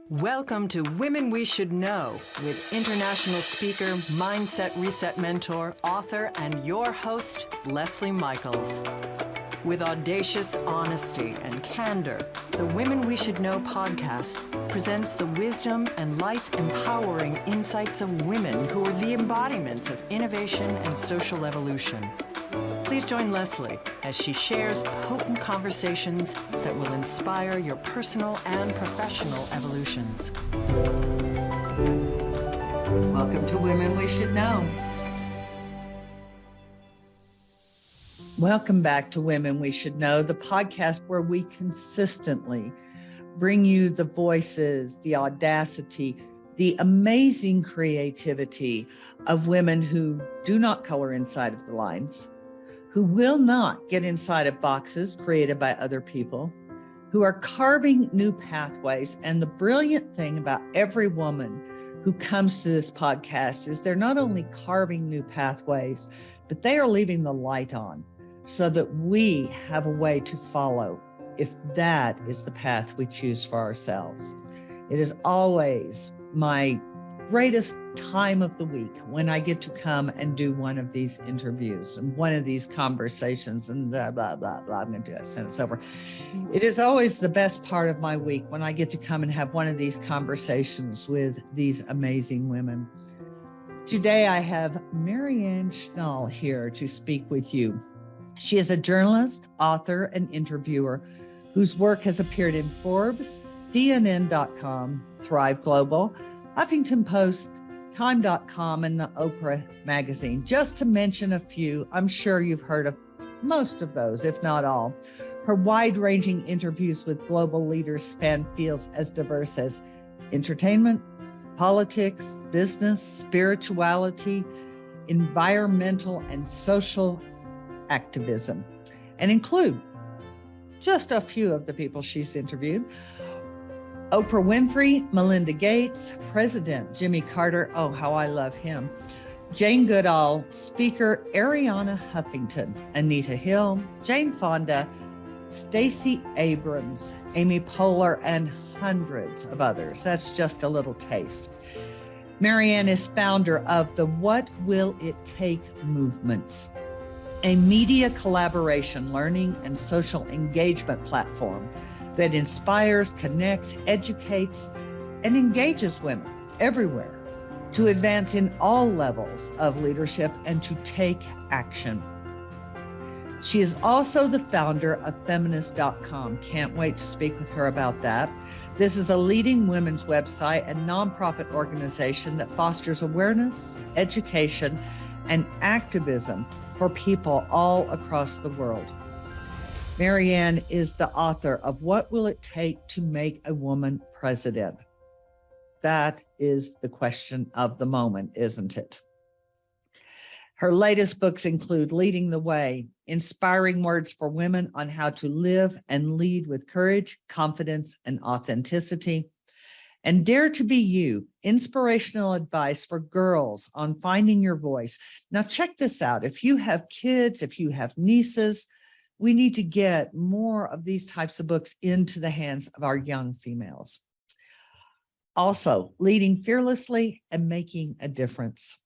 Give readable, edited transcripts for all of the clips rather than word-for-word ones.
Welcome to Women We Should Know with international speaker, mindset reset mentor, author, and your host, Leslie Michaels. With audacious honesty and candor, the Women We Should Know podcast presents the wisdom and life-empowering insights of women who are the embodiments of innovation and social evolution. Please join Leslie as she shares potent conversations that will inspire your personal and professional evolutions. Welcome to Women We Should Know. Welcome back to Women We Should Know, the podcast where we consistently bring you the voices, the audacity, the amazing creativity of women who do not color inside of the lines, who will not get inside of boxes created by other people, who are carving new pathways. And the brilliant thing about every woman who comes to this podcast is they're not only carving new pathways, but they are leaving the light on so that we have a way to follow if that is the path we choose for ourselves. It is always my greatest time of the week when I get to come and do one of these interviews and one of these conversations and blah, blah, blah, blah. I'm going to do that sentence over. It is always the best part of my week when I get to come and have one of these conversations with these amazing women. Today, I have Marianne Schnall here to speak with you. She is a journalist, author, and interviewer whose work has appeared in Forbes, CNN.com, Thrive Global, Huffington Post, Time.com, and the Oprah magazine, just to mention a few. I'm sure you've heard of most of those, if not all. Her wide-ranging interviews with global leaders span fields as diverse as entertainment, politics, business, spirituality, environmental, and social activism, and include just a few of the people she's interviewed: Oprah Winfrey, Melinda Gates, President Jimmy Carter, oh, how I love him, Jane Goodall, Speaker Arianna Huffington, Anita Hill, Jane Fonda, Stacey Abrams, Amy Poehler, and hundreds of others. That's just a little taste. Marianne is founder of the What Will It Take movements, a media collaboration, learning, and social engagement platform that inspires, connects, educates, and engages women everywhere to advance in all levels of leadership and to take action. She is also the founder of feminist.com. Can't wait to speak with her about that. This is a leading women's website and nonprofit organization that fosters awareness, education, and activism for people all across the world. Marianne is the author of What Will It Take to Make a Woman President? That is the question of the moment, isn't it? Her latest books include Leading the Way, Inspiring Words for Women on How to Live and Lead with Courage, Confidence, and Authenticity, and Dare to Be You, Inspirational Advice for Girls on Finding Your Voice. Now check this out. If you have kids, if you have nieces, we need to get more of these types of books into the hands of our young females. Also, Leading Fearlessly and Making a Difference.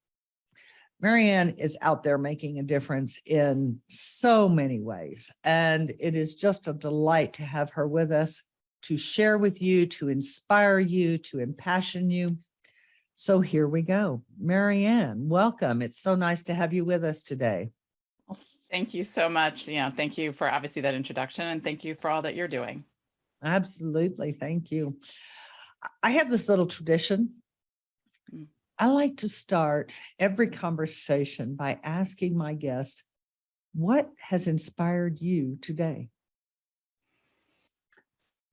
Marianne is out there making a difference in so many ways, and it is just a delight to have her with us to share with you, to inspire you, to impassion you. So here we go. Marianne, welcome. It's so nice to have you with us today. Thank you so much. Yeah, thank you for obviously that introduction, and thank you for all that you're doing. Absolutely. Thank you. I have this little tradition. I like to start every conversation by asking my guest, what has inspired you today?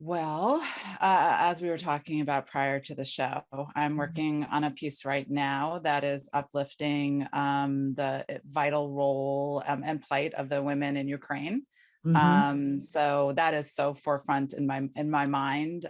Well, as we were talking about prior to the show, I'm working on a piece right now that is uplifting the vital role and plight of the women in Ukraine. So that is so forefront in my mind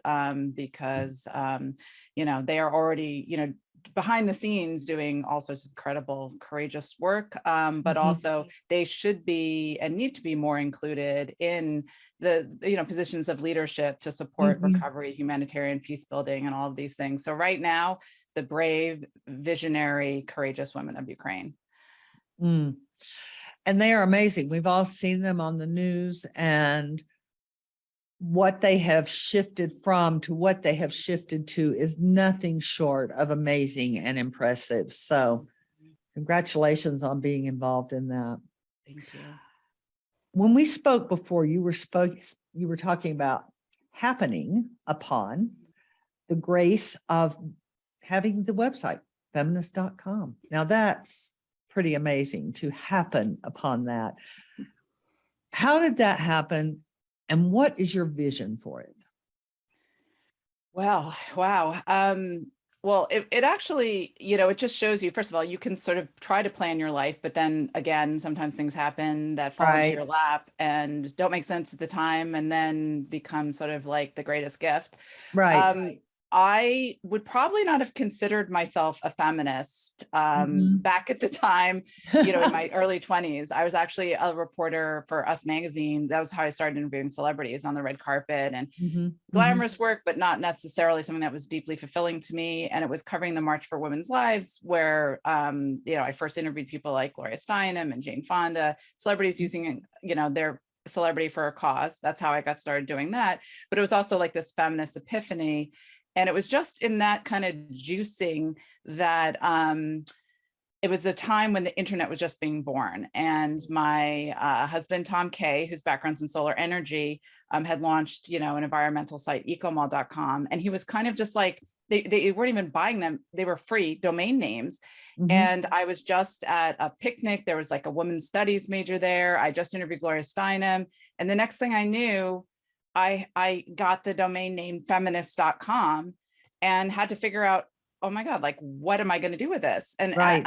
because they are already behind the scenes doing all sorts of incredible, courageous work, but Mhm. also they should be and need to be more included in the positions of leadership to support Mhm. recovery, humanitarian peace building, and all of these things. So right now, the brave, visionary, courageous women of Ukraine. Mm. And they are amazing. We've all seen them on the news, and what they have shifted from to what they have shifted to is nothing short of amazing and impressive. So congratulations on being involved in that. Thank you. When we spoke before, you were talking about happening upon the grace of having the website feminist.com. Now that's pretty amazing to happen upon that. How did that happen? And what is your vision for it? Well, wow. Well, it actually, it just shows you, first of all, you can sort of try to plan your life, but then again, sometimes things happen that fall into your Right. lap and don't make sense at the time and then become sort of like the greatest gift. Right. Um, I would probably not have considered myself a feminist Mhm. back at the time, in my early 20s. I was actually a reporter for Us Magazine. That was how I started interviewing celebrities on the red carpet, and Mhm. Mhm. glamorous work, but not necessarily something that was deeply fulfilling to me. And it was covering the March for Women's Lives, where I first interviewed people like Gloria Steinem and Jane Fonda, celebrities using their celebrity for a cause. That's how I got started doing that. But it was also like this feminist epiphany. And it was just in that kind of juicing that it was the time when the internet was just being born. And my husband, Tom Kay, whose background's in solar energy, had launched, an environmental site, ecomall.com. And he was kind of just like, they weren't even buying them. They were free domain names. Mhm. And I was just at a picnic. There was like a women's studies major there. I just interviewed Gloria Steinem. And the next thing I knew, I got the domain name feminist.com and had to figure out, oh my God, like, what am I going to do with this? Right.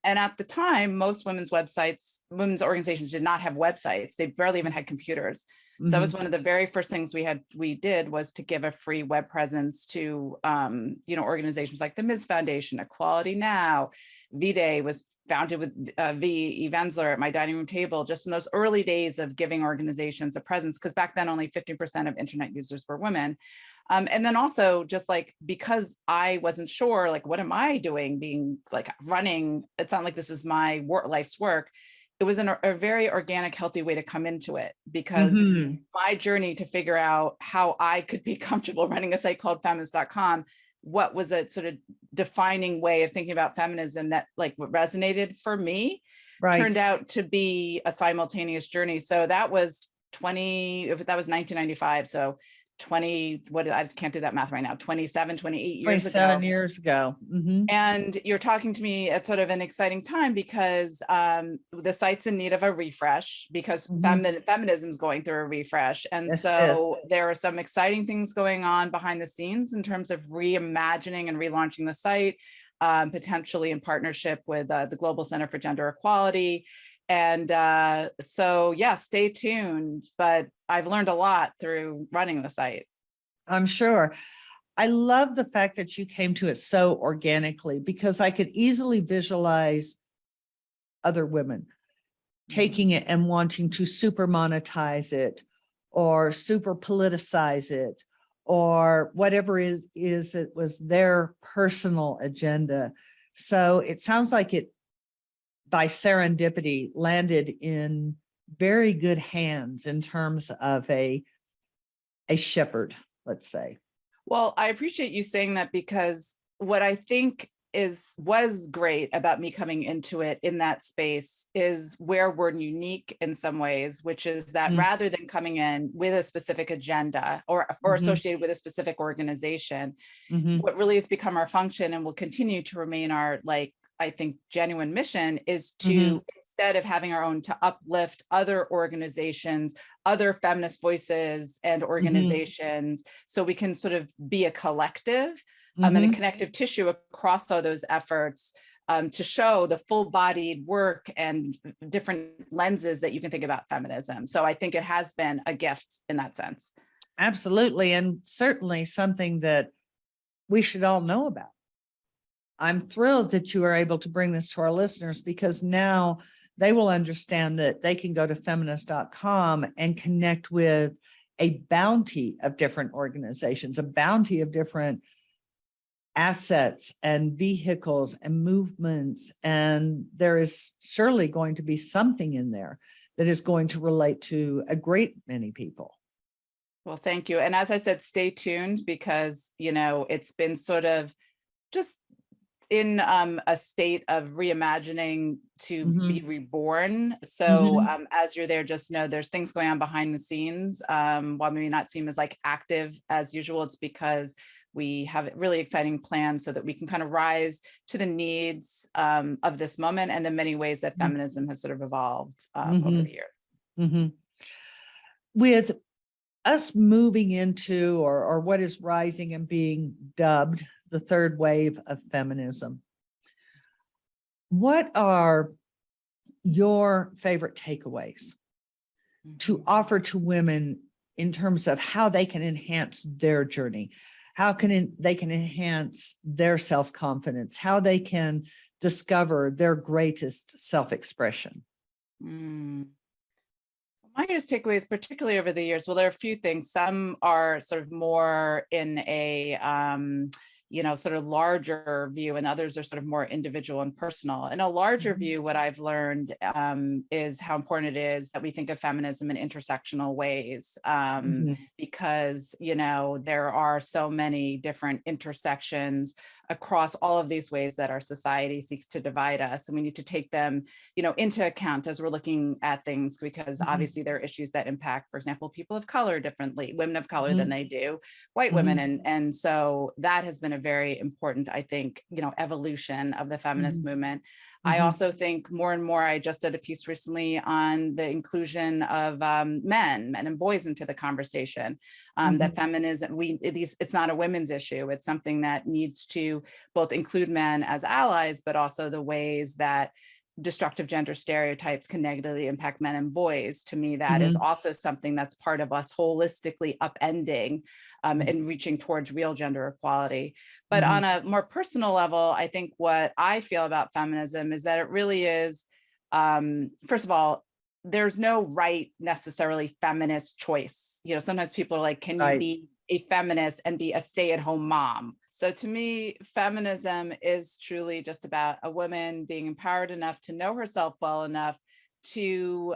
And at the time, most women's women's organizations did not have websites. They barely even had computers. So that was Mhm. one of the very first things we did was to give a free web presence to, organizations like the Ms. Foundation, Equality Now. V-Day was founded with V. Venzler at my dining room table, just in those early days of giving organizations a presence, because back then only 50% of internet users were women. And then also just like, because I wasn't sure, like, what am I doing being like running? It's not like this is my life's work. It was a very organic, healthy way to come into it, because Mhm. my journey to figure out how I could be comfortable running a site called feminist.com, what was a sort of defining way of thinking about feminism that like what resonated for me, turned Right. out to be a simultaneous journey. So that was 1995. So 20, I can't do that math right now, 28 years 27 ago. years ago. Mhm. And you're talking to me at sort of an exciting time, because the site's in need of a refresh, because Mhm. feminism is going through a refresh. And Yes, it is. so there are some exciting things going on behind the scenes in terms of reimagining and relaunching the site, potentially in partnership with the Global Center for Gender Equality. And so, yeah, stay tuned. But I've learned a lot through running the site. I'm sure. I love the fact that you came to it so organically, because I could easily visualize other women taking it and wanting to super monetize it or super politicize it or whatever it was their personal agenda. So it sounds like it, by serendipity, landed in very good hands in terms of a shepherd, let's say. Well, I appreciate you saying that, because what I think was great about me coming into it in that space is where we're unique in some ways, which is that Mm. rather than coming in with a specific agenda or Mhm. associated with a specific organization, Mhm. what really has become our function and will continue to remain our, like, I think, genuine mission is to, Mhm. instead of having our own, to uplift other organizations, other feminist voices and Mhm. organizations, so we can sort of be a collective and a Mhm. connective tissue across all those efforts, to show the full-bodied work and different lenses that you can think about feminism. So I think it has been a gift in that sense. Absolutely. And certainly something that we should all know about. I'm thrilled that you are able to bring this to our listeners, because now they will understand that they can go to feminist.com and connect with a bounty of different organizations, a bounty of different assets and vehicles and movements. And there is surely going to be something in there that is going to relate to a great many people. Well, thank you. And as I said, stay tuned, because, it's been sort of just in a state of reimagining to be reborn. So as you're there, just know there's things going on behind the scenes. While maybe not seem as like active as usual, it's because we have really exciting plans so that we can kind of rise to the needs of this moment, and the many ways that feminism has sort of evolved over the years. With us moving into or what is rising and being dubbed the third wave of feminism, what are your favorite takeaways to offer to women in terms of how they can enhance their journey? How they can enhance their self-confidence, how they can discover their greatest self-expression? My greatest takeaways, particularly over the years, well, there are a few things. Some are sort of more in a sort of larger view, and others are sort of more individual and personal. In a larger view, what I've learned is how important it is that we think of feminism in intersectional ways, because, there are so many different intersections across all of these ways that our society seeks to divide us. And we need to take them, into account as we're looking at things, because obviously there are issues that impact, for example, people of color differently, women of color than they do white women. And so that has been a very important, I think, evolution of the feminist movement. I also think more and more, I just did a piece recently on the inclusion of men and boys into the conversation, that feminism, it's not a women's issue. It's something that needs to both include men as allies, but also the ways that destructive gender stereotypes can negatively impact men and boys. To me, that is also something that's part of us holistically upending and reaching towards real gender equality. But on a more personal level, I think what I feel about feminism is that it really is, first of all, there's no right necessarily feminist choice. Sometimes people are like, can you be a feminist and be a stay-at-home mom? So to me, feminism is truly just about a woman being empowered enough to know herself well enough to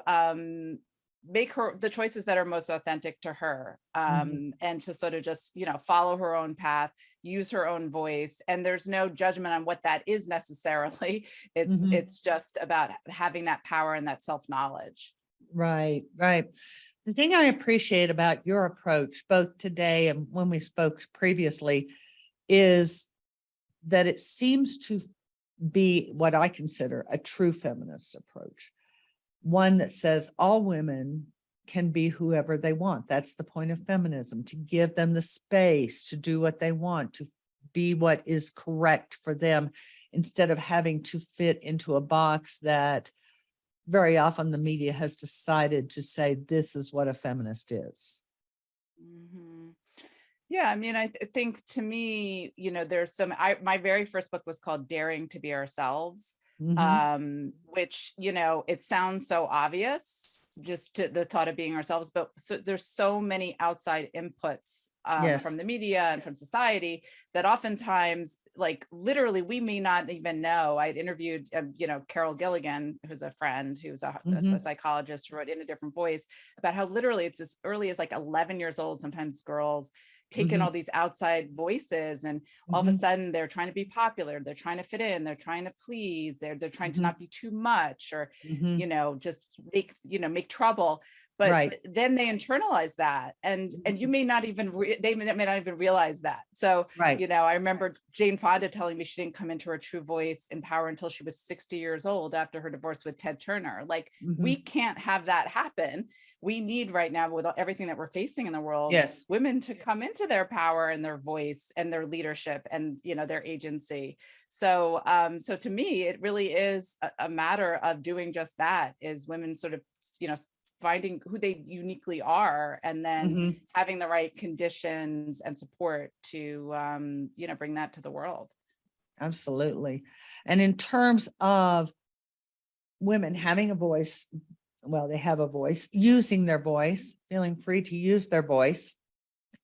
make the choices that are most authentic to her, and to sort of just, follow her own path, use her own voice. And there's no judgment on what that is necessarily. It's just about having that power and that self-knowledge. Right. The thing I appreciate about your approach, both today and when we spoke previously, is that it seems to be what I consider a true feminist approach. One that says all women can be whoever they want. That's the point of feminism, to give them the space to do what they want, to be what is correct for them, instead of having to fit into a box that very often the media has decided to say, this is what a feminist is. Yeah, I mean, I think to me, there's my very first book was called Daring to Be Ourselves, which, it sounds so obvious, just to the thought of being ourselves, but there's so many outside inputs from the media and from society that oftentimes, like literally, we may not even know. I interviewed, Carol Gilligan, who's a friend, who's a psychologist, who wrote In a Different Voice, about how literally it's as early as like 11 years old, sometimes girls take in all these outside voices, and all of a sudden they're trying to be popular, they're trying to fit in, they're trying to please, they're trying to not be too much, or just make trouble. But then they internalize that, and you may not even they may not even realize that. So I remember Jane Fonda telling me she didn't come into her true voice and power until she was 60 years old, after her divorce with Ted Turner. Like, we can't have that happen. We need right now, with everything that we're facing in the world, women to come into their power and their voice and their leadership and their agency. So so to me, it really is a matter of doing just that, is women sort of finding who they uniquely are, and then having the right conditions and support to bring that to the world. Absolutely. And in terms of women having a voice, well, they have a voice, using their voice, feeling free to use their voice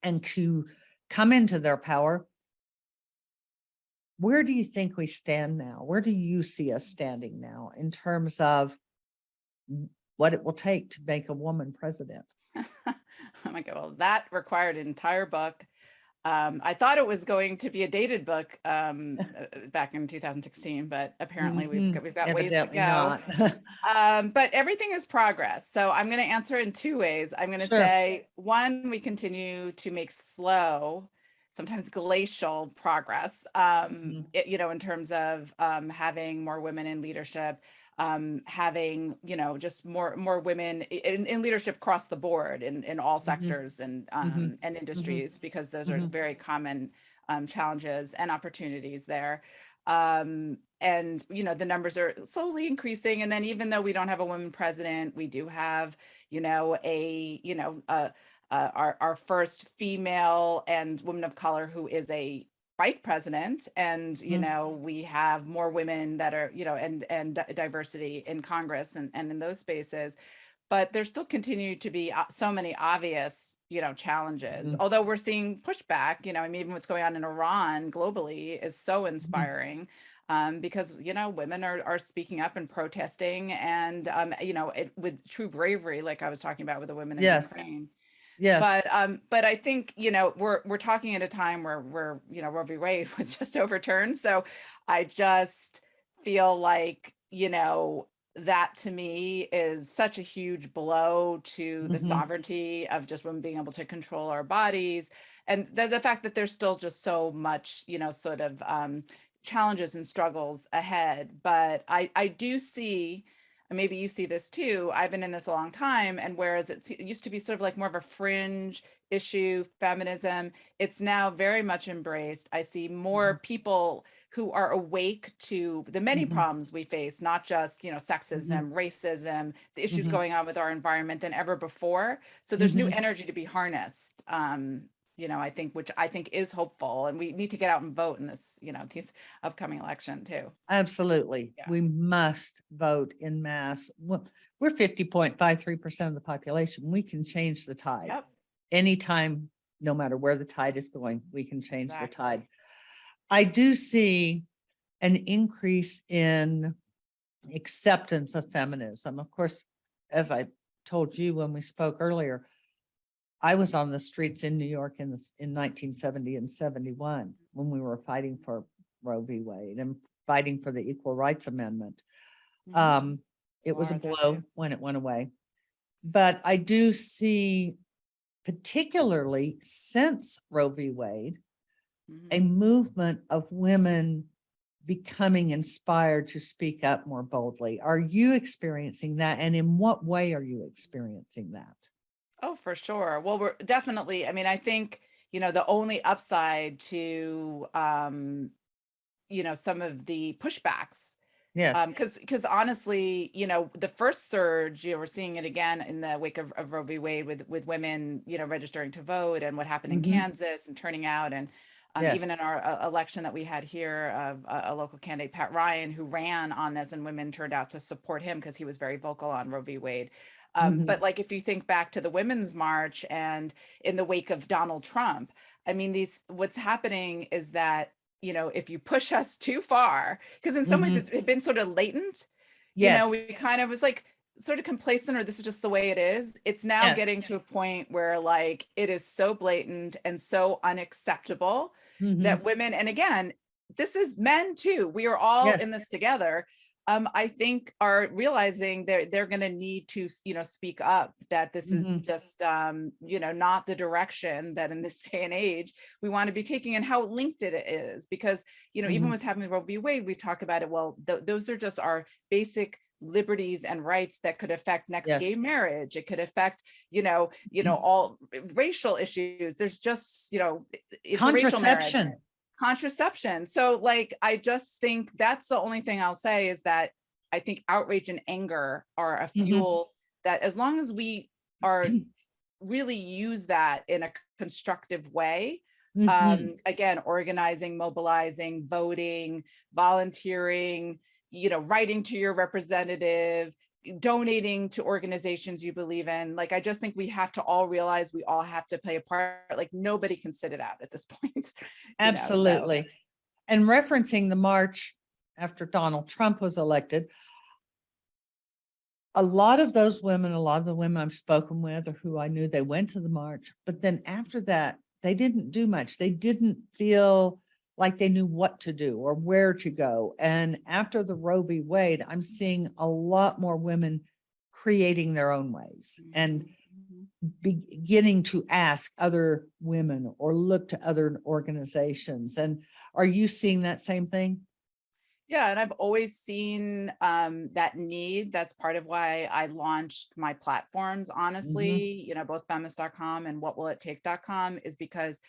and to come into their power. Where do you think we stand now? Where do you see us standing now in terms of what it will take to make a woman president? Oh my God, well, that required an entire book. I thought it was going to be a dated book back in 2016, but apparently we've got ways to Evidently go. not. But everything is progress. So I'm going to answer in two ways. I'm going to Sure. say, one, we continue to make slow, sometimes glacial progress, in terms of having more women in leadership, having, just more women in leadership across the board in all sectors and industries, because those are very common challenges and opportunities there. And the numbers are slowly increasing. And then even though we don't have a woman president, we do have our first female and woman of color who is a vice president, and we have more women that are and diversity in Congress and in those spaces. But there still continue to be so many obvious challenges, although we're seeing pushback. Even what's going on in Iran globally is so inspiring, because women are speaking up and protesting, and with true bravery, like I was talking about with the women in Ukraine. Yes. But I think we're talking at a time where Roe v. Wade was just overturned, so I just feel like that to me is such a huge blow to the sovereignty of just women being able to control our bodies, and the fact that there's still just so much sort of challenges and struggles ahead. But I do see, and maybe you see this too, I've been in this a long time, and whereas it used to be sort of like more of a fringe issue, feminism, it's now very much embraced. I see more people who are awake to the many problems we face, not just sexism, racism, the issues going on with our environment, than ever before. So there's new energy to be harnessed. which I think is hopeful, and we need to get out and vote in this, these upcoming election too. Absolutely. Yeah. We must vote in mass. Well, we're 50.53% of the population. We can change the tide. Yep. Anytime, no matter where the tide is going, we can change the tide. I do see an increase in acceptance of feminism. Of course, as I told you when we spoke earlier, I was on the streets in New York in 1970 and 71 when we were fighting for Roe v. Wade and fighting for the Equal Rights Amendment. It was a blow when it went away. But I do see, particularly since Roe v. Wade, a movement of women becoming inspired to speak up more boldly. Are you experiencing that? And in what way are you experiencing that? Oh, for sure. Well, we're definitely, I think, the only upside to, some of the pushbacks. Yes. Because honestly, the first surge, we're seeing it again in the wake of Roe v. Wade with women, registering to vote, and what happened in Kansas and turning out. And even in our election that we had here of a local candidate, Pat Ryan, who ran on this, and women turned out to support him because he was very vocal on Roe v. Wade. But like, if you think back to the Women's March and in the wake of Donald Trump, what's happening is that, if you push us too far, because in some ways it's been sort of latent, we kind of was like sort of complacent, or this is just the way it is. It's now getting to a point where like it is so blatant and so unacceptable that women, and again, this is men too, we are all in this together. I think are realizing they're going to need to, speak up, that this is just, not the direction that in this day and age we want to be taking, and how linked it is. Because, even what's happening with Roe v. Wade, we talk about it. Well, those are just our basic liberties and rights that could affect next gay marriage. It could affect, all racial issues. There's just, contraception. So like, I just think that's the only thing I'll say, is that I think outrage and anger are a fuel that, as long as we are really use that in a constructive way, Again, organizing, mobilizing, voting, volunteering, writing to your representative, donating to organizations you believe in. Like, I just think we have to all realize we all have to play a part. Like, nobody can sit it out at this point. Absolutely. So. And referencing the march after Donald Trump was elected, a lot of those women, a lot of the women I've spoken with or who I knew, they went to the march, but then after that, they didn't do much. They didn't feel like they knew what to do or where to go. And after the Roe v. Wade, I'm seeing a lot more women creating their own ways and beginning to ask other women or look to other organizations. And are you seeing that same thing? Yeah, and I've always seen that need. That's part of why I launched my platforms, honestly, both feminist.com and whatwillitTake.com, is because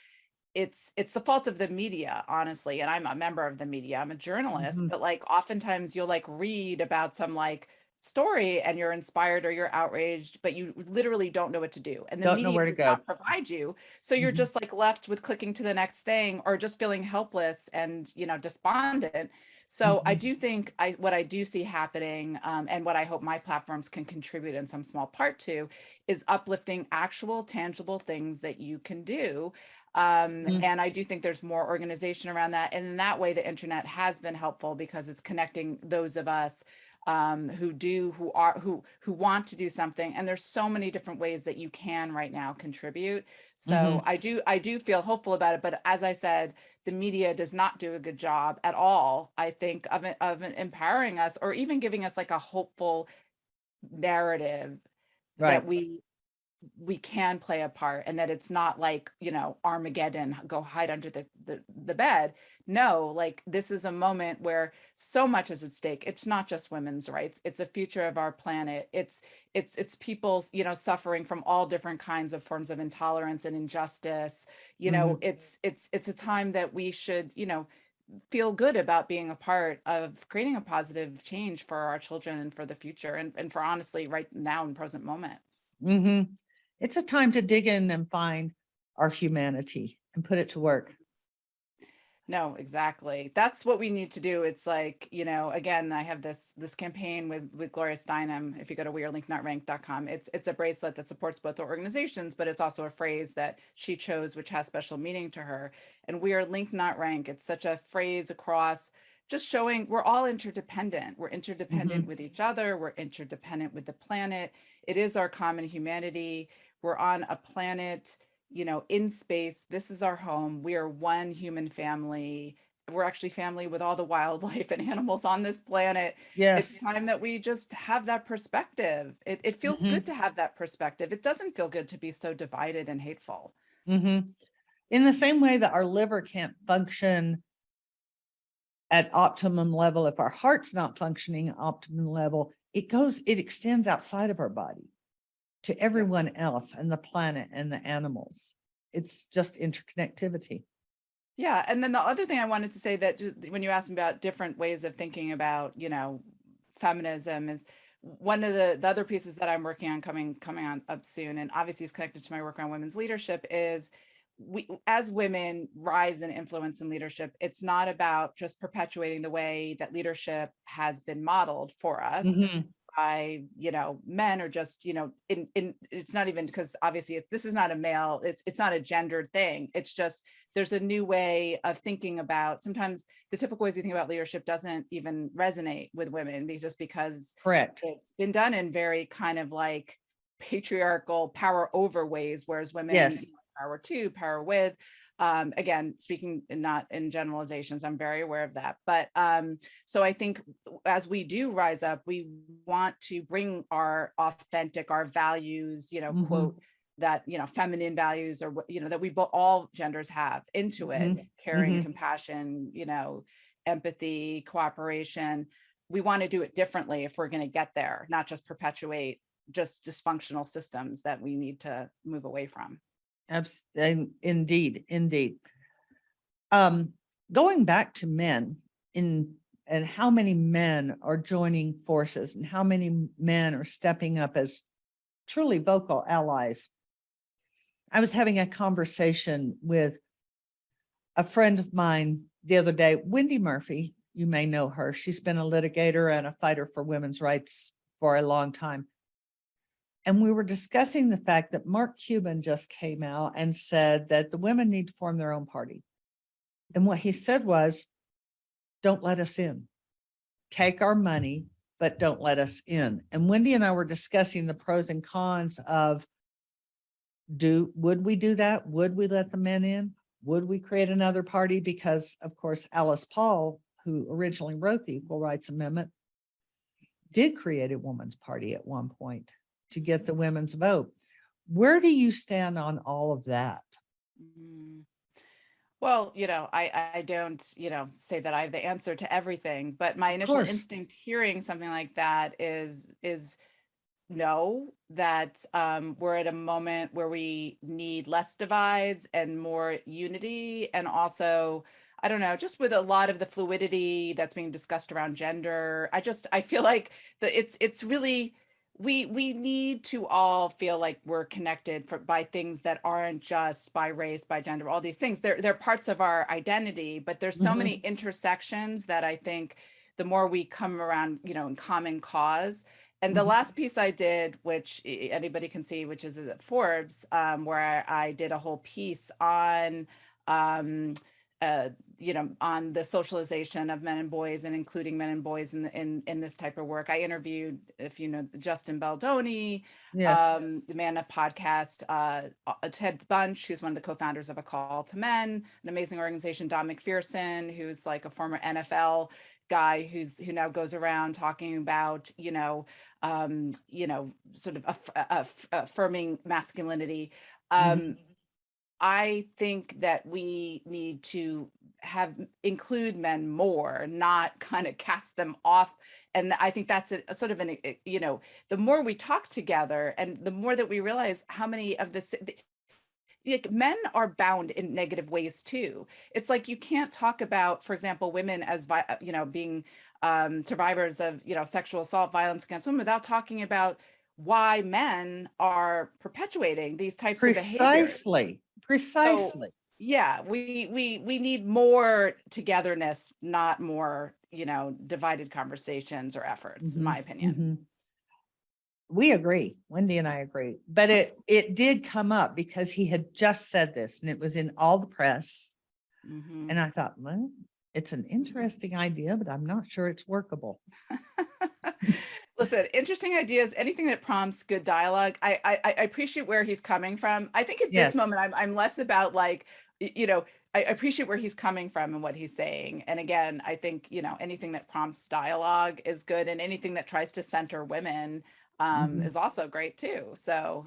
it's the fault of the media, honestly. And I'm a member of the media. I'm a journalist, but like oftentimes you'll like read about some like story and you're inspired or you're outraged, but you literally don't know what to do. And the Don't know media where to does go. not provide you. So you're just like left with clicking to the next thing or just feeling helpless and, despondent. So I do think what I do see happening, and what I hope my platforms can contribute in some small part to, is uplifting actual tangible things that you can do. And I do think there's more organization around that. And in that way, the internet has been helpful because it's connecting those of us who want to do something. And there's so many different ways that you can right now contribute. So I do feel hopeful about it. But as I said, the media does not do a good job at all, I think, of empowering us or even giving us like a hopeful narrative that we can play a part, and that it's not like, Armageddon, go hide under the bed. No, like, this is a moment where so much is at stake. It's not just women's rights, it's the future of our planet. It's people's, suffering from all different kinds of forms of intolerance and injustice. It's a time that we should, feel good about being a part of creating a positive change for our children and for the future, and for, honestly, right now in present moment. It's a time to dig in and find our humanity and put it to work. No, exactly. That's what we need to do. It's like, again, I have this campaign with Gloria Steinem. If you go to wearelinknotrank.com, it's a bracelet that supports both organizations, but it's also a phrase that she chose, which has special meaning to her. And we are linked, not rank. It's such a phrase across, just showing we're all interdependent. We're interdependent with each other. We're interdependent with the planet. It is our common humanity. We're on a planet, in space. This is our home. We are one human family. We're actually family with all the wildlife and animals on this planet. Yes. It's time that we just have that perspective. It feels good to have that perspective. It doesn't feel good to be so divided and hateful. In the same way that our liver can't function at optimum level, if our heart's not functioning at optimum level, it extends outside of our body to everyone else and the planet and the animals. It's just interconnectivity. Yeah. And then the other thing I wanted to say, that just when you asked me about different ways of thinking about, feminism, is one of the other pieces that I'm working on coming on up soon, and obviously is connected to my work on women's leadership, is we, as women, rise in influence and leadership. It's not about just perpetuating the way that leadership has been modeled for us by, men, or just, in it's not even, because obviously this is not a male, it's not a gendered thing. It's just, there's a new way of thinking about, sometimes the typical ways you think about leadership doesn't even resonate with women, just because Correct. It's been done in very kind of like patriarchal power over ways, whereas women, Yes. power to, power with. Again, speaking not in generalizations, I'm very aware of that. But so I think as we do rise up, we want to bring our authentic, our values, quote, that, feminine values, or, that we all genders have into it, caring, compassion, empathy, cooperation. We want to do it differently if we're going to get there, not just perpetuate just dysfunctional systems that we need to move away from. Indeed. Going back to men and how many men are joining forces and how many men are stepping up as truly vocal allies. I was having a conversation with a friend of mine the other day, Wendy Murphy, you may know her. She's been a litigator and a fighter for women's rights for a long time. And we were discussing the fact that Mark Cuban just came out and said that the women need to form their own party. And what he said was, don't let us in. Take our money, but don't let us in. And Wendy and I were discussing the pros and cons of would we do that? Would we let the men in? Would we create another party? Because of course, Alice Paul, who originally wrote the Equal Rights Amendment, did create a women's party at one point to get the women's vote. Where do you stand on all of that? Well, I don't, say that I have the answer to everything, but my initial instinct hearing something like that is know that we're at a moment where we need less divides and more unity. And also, I don't know, just with a lot of the fluidity that's being discussed around gender, I feel like it's really, we need to all feel like we're connected by things that aren't just by race, by gender, all these things. They're parts of our identity, but there's so many intersections that I think the more we come around, in common cause. And the last piece I did, which anybody can see, which is at Forbes, where I did a whole piece on, on the socialization of men and boys and including men and boys in this type of work. I interviewed, if you know, Justin Baldoni, the Man Up podcast, Ted Bunch, who's one of the co-founders of A Call to Men, an amazing organization, Don McPherson, who's like a former NFL guy who now goes around talking about, sort of affirming masculinity. I think that we need to include men more, not kind of cast them off. And I think that's a sort of the more we talk together and the more that we realize how many of this, like, men are bound in negative ways too. It's like you can't talk about, for example, women as being survivors of sexual assault, violence against women, without talking about why men are perpetuating these types of behaviors. Precisely. So, yeah, we need more togetherness, not more divided conversations or efforts, in my opinion. We agree. Wendy and I agree, but it did come up because he had just said this and it was in all the press. And I thought, well, it's an interesting idea, but I'm not sure it's workable. Listen, interesting ideas, anything that prompts good dialogue. I appreciate where he's coming from. I think at this moment, I'm less about like, I appreciate where he's coming from and what he's saying. And again, I think, anything that prompts dialogue is good, and anything that tries to center women is also great too. So,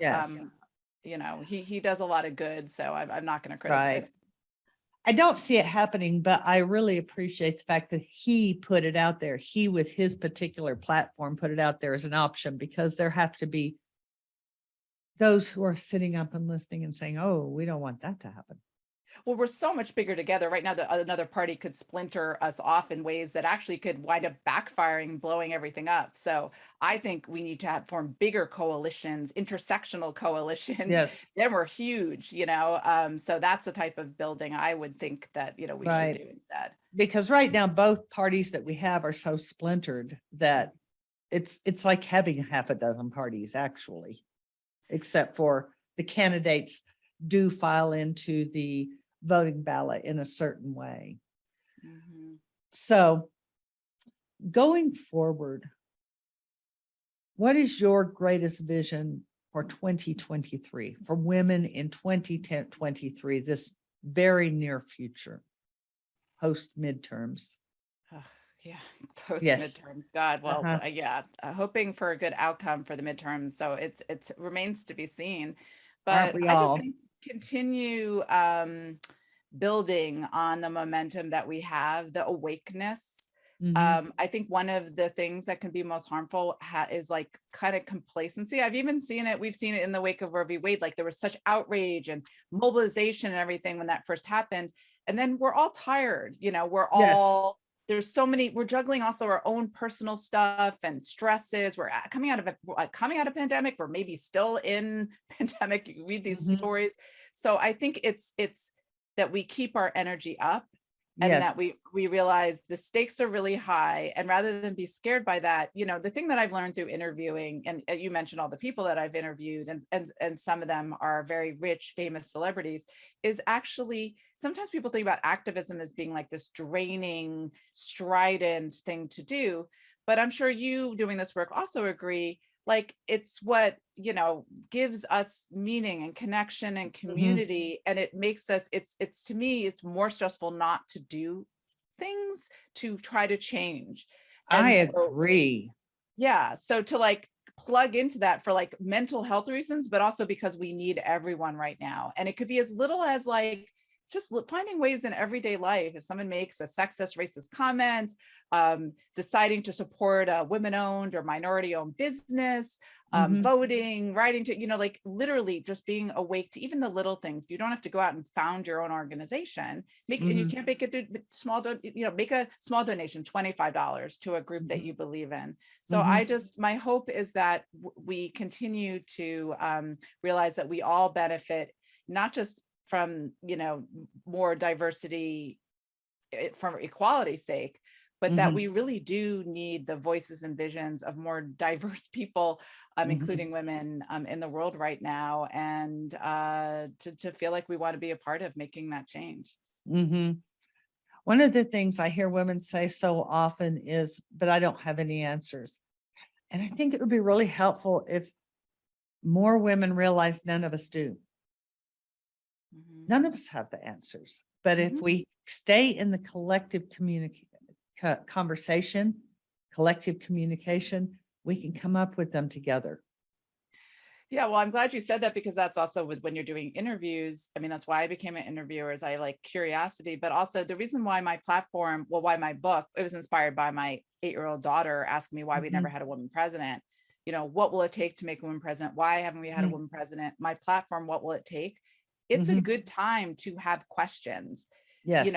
he does a lot of good. So I'm not going to criticize. Right. I don't see it happening, but I really appreciate the fact that he put it out there. He, with his particular platform, put it out there as an option, because there have to be those who are sitting up and listening and saying, oh, we don't want that to happen. Well, we're so much bigger together right now that another party could splinter us off in ways that actually could wind up backfiring, blowing everything up. So I think we need to form bigger coalitions, intersectional coalitions. Yes. Then we're huge, so that's the type of building I would think that, we should do instead. Because right now, both parties that we have are so splintered that it's like having half a dozen parties, actually, except for the candidates do file into the voting ballot in a certain way. So going forward, what is your greatest vision for 2023 for women in 2023, this very near future, post midterms? Post midterms. God, well, hoping for a good outcome for the midterms. So it remains to be seen. But I just think continue building on the momentum that we have, the awakeness. I think one of the things that can be most harmful is like kind of complacency. We've seen it in the wake of Roe v. Wade. Like there was such outrage and mobilization and everything when that first happened. And then we're all tired, there's so many, we're juggling also our own personal stuff and stresses. We're coming out of a pandemic. We're maybe still in pandemic. You read these stories. So I think it's that we keep our energy up, and Yes. that we realize the stakes are really high. And rather than be scared by that, the thing that I've learned through interviewing, and you mentioned all the people that I've interviewed, and some of them are very rich, famous celebrities, is actually sometimes people think about activism as being like this draining, strident thing to do. But I'm sure you doing this work also agree, like it's what gives us meaning and connection and community, and it makes us, it's to me, it's more stressful not to do things, to try to change. I And so agree. yeah, so to like plug into that for like mental health reasons, but also because we need everyone right now. And it could be as little as like just finding ways in everyday life. If someone makes a sexist, racist comment, deciding to support a women-owned or minority-owned business, voting, writing to, like literally just being awake to even the little things. You don't have to go out and found your own organization. And you can't make a small, make a small donation, $25 to a group that you believe in. So my hope is that we continue to realize that we all benefit, not just from, more diversity from equality's sake, but that we really do need the voices and visions of more diverse people, including women, in the world right now, and to feel like we want to be a part of making that change. One of the things I hear women say so often is, but I don't have any answers. And I think it would be really helpful if more women realize none of us do. None of us have the answers. But if we stay in the collective collective communication, we can come up with them together. Yeah, well, I'm glad you said that, because that's also with when you're doing interviews. I mean, that's why I became an interviewer, is I like curiosity, but also the reason why my platform, well, why my book, it was inspired by my 8-year-old daughter asking me why we never had a woman president. What will it take to make a woman president? Why haven't we had a woman president? My platform, what will it take? It's a good time to have questions. Yes.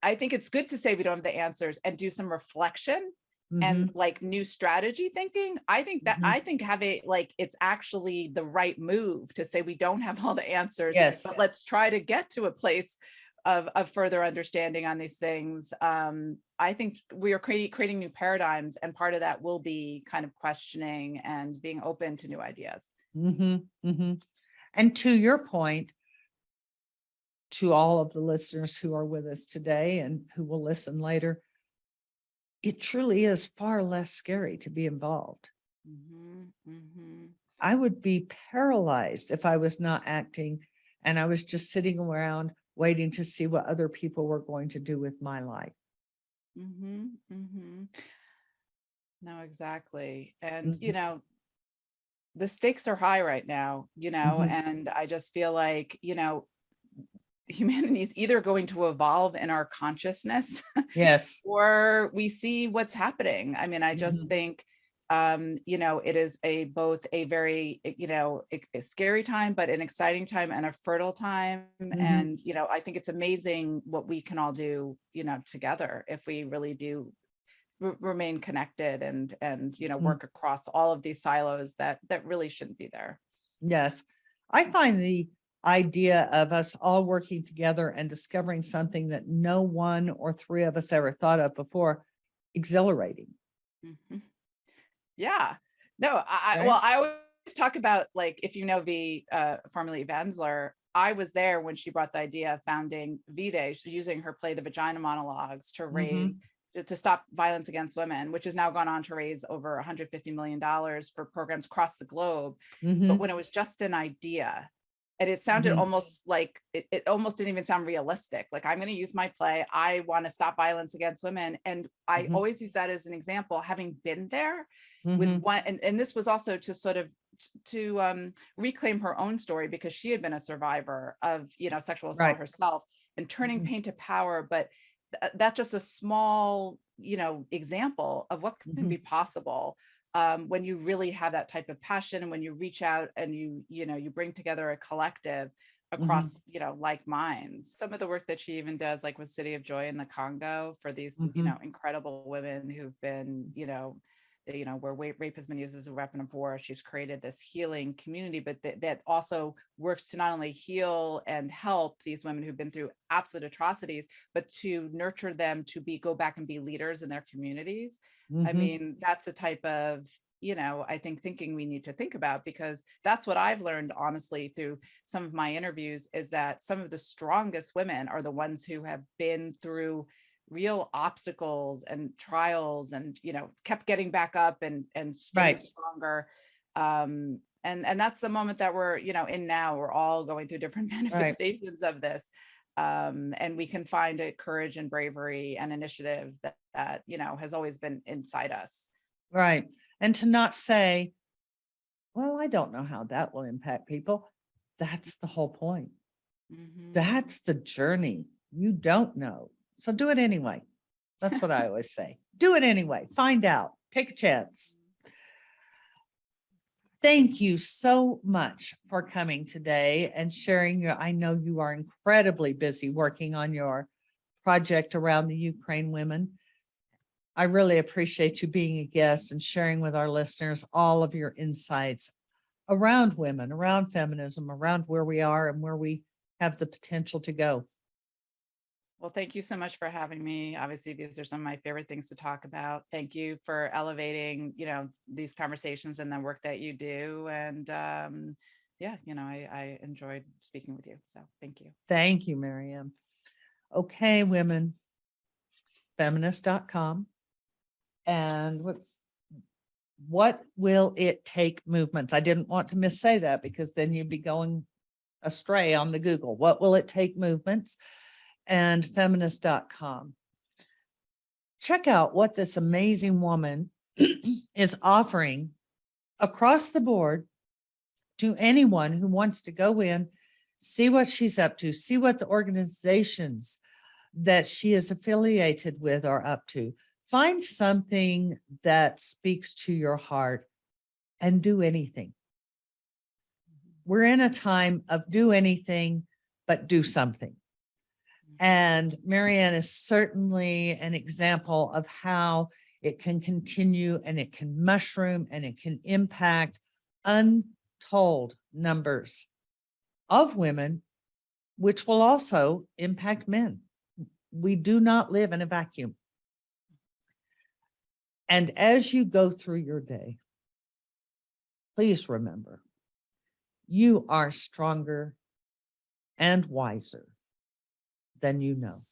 I think it's good to say we don't have the answers and do some reflection and like new strategy thinking. I think having like, it's actually the right move to say we don't have all the answers, but let's try to get to a place of further understanding on these things. I think we are creating new paradigms, and part of that will be kind of questioning and being open to new ideas. And to your point, to all of the listeners who are with us today and who will listen later, it truly is far less scary to be involved. I would be paralyzed if I was not acting and I was just sitting around waiting to see what other people were going to do with my life. No, exactly. And, the stakes are high right now, and I just feel like, humanity is either going to evolve in our consciousness or we see what's happening. I mean, I just think, it is both a very, a scary time, but an exciting time and a fertile time. And, I think it's amazing what we can all do, together, if we really do remain connected and work across all of these silos that really shouldn't be there. Yes. I find the idea of us all working together and discovering something that no one or three of us ever thought of before exhilarating. Yeah. No, I always talk about, like, if V, formerly Vensler, I was there when she brought the idea of founding V-Day, using her play The Vagina Monologues to raise to stop violence against women, which has now gone on to raise over $150 million for programs across the globe. But when it was just an idea, and it sounded almost like it almost didn't even sound realistic. Like, I'm going to use my play. I want to stop violence against women. And I always use that as an example, having been there with one. And this was also to sort of to reclaim her own story, because she had been a survivor of, sexual assault herself, and turning pain to power. But that's just a small, example of what can be possible when you really have that type of passion, and when you reach out and you bring together a collective across, like minds. Some of the work that she even does, like with City of Joy in the Congo, for these, incredible women who've been, where rape has been used as a weapon of war. She's created this healing community, but that also works to not only heal and help these women who've been through absolute atrocities, but to nurture them to go back and be leaders in their communities. I mean, that's a type of, I think thinking we need to think about, because that's what I've learned, honestly, through some of my interviews, is that some of the strongest women are the ones who have been through real obstacles and trials and, kept getting back up and stayed stronger. And that's the moment that we're, in now. We're all going through different manifestations of this. And we can find a courage and bravery and initiative that has always been inside us. Right. And to not say, well, I don't know how that will impact people. That's the whole point. That's the journey. You don't know. So do it anyway. That's what I always say. Do it anyway. Find out. Take a chance. Thank you so much for coming today and sharing I know you are incredibly busy working on your project around the Ukraine women. I really appreciate you being a guest and sharing with our listeners all of your insights around women, around feminism, around where we are and where we have the potential to go. Well, thank you so much for having me. Obviously, these are some of my favorite things to talk about. Thank you for elevating, these conversations and the work that you do. And I enjoyed speaking with you. So thank you. Thank you, Marianne. Okay, women, feminist.com. And what will it take movements? I didn't want to missay that, because then you'd be going astray on the Google. What will it take movements? And feminist.com. Check out what this amazing woman is offering across the board to anyone who wants to go in, see what she's up to, see what the organizations that she is affiliated with are up to. Find something that speaks to your heart and do anything. We're in a time of do anything, but do something. And Marianne is certainly an example of how it can continue and it can mushroom and it can impact untold numbers of women, which will also impact men. We do not live in a vacuum. And as you go through your day, please remember, you are stronger and wiser than you know.